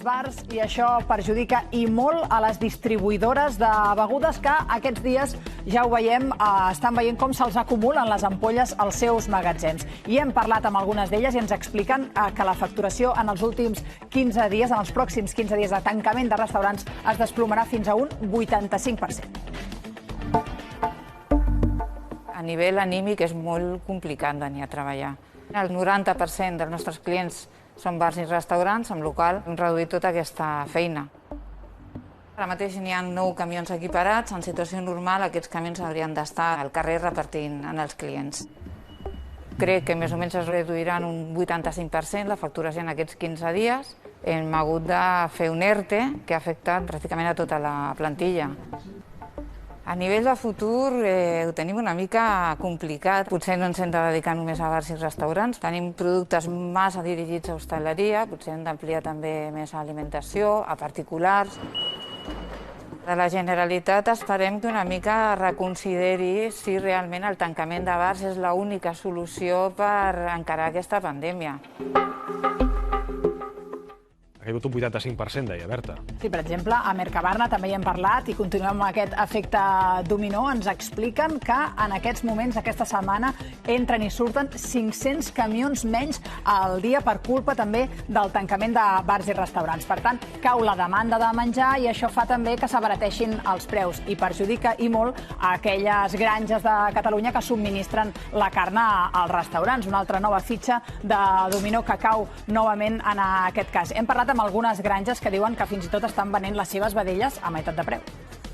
bars i això perjudica i molt a les distribuïdores de begudes que aquests dies, ja ho veiem, estan veient com se'ls acumulen les ampolles als seus magatzems. I hem parlat amb algunes d'elles i ens expliquen que la facturació en els últims 15 dies, en els pròxims 15 dies de tancament de restaurants, es desplomarà fins a un 85%. A nivell anímic és molt complicat venir a treballar. El 90% dels nostres clients són bars i restaurants, amb la qual cosa hem reduït tota aquesta feina. Ara mateix n'hi ha 9 camions equiparats. En situació normal aquests camions haurien d'estar al carrer repartint en els clients. Crec que més o menys es reduiran un 85% la facturació en aquests 15 dies. Hem hagut de fer un ERTE que ha afectat pràcticament a tota la plantilla. A nivell de futur ho tenim una mica complicat. Potser no ens hem de dedicar només a bars i restaurants. Tenim productes massa dirigits a hostaleria, potser hem d'ampliar també més a alimentació, a particulars. De la Generalitat esperem que una mica reconsideri si realment el tancament de bars és l'única solució per encarar aquesta pandèmia. Ha caigut un 85%, deia Berta. Sí, per exemple, a Mercabarna també hi hem parlat i continuem amb aquest efecte dominó. Ens expliquen que en aquests moments, aquesta setmana, entren i surten 500 camions menys al dia per culpa també del tancament de bars i restaurants. Per tant, cau la demanda de menjar i això fa també que s'abarateixin els preus i perjudica i molt a aquelles granges de Catalunya que subministren la carn als restaurants. Una altra nova fitxa de dominó que cau novament en aquest cas. Hem parlat amb algunes granges que diuen que fins i tot estan venent les seves vedelles a meitat de preu.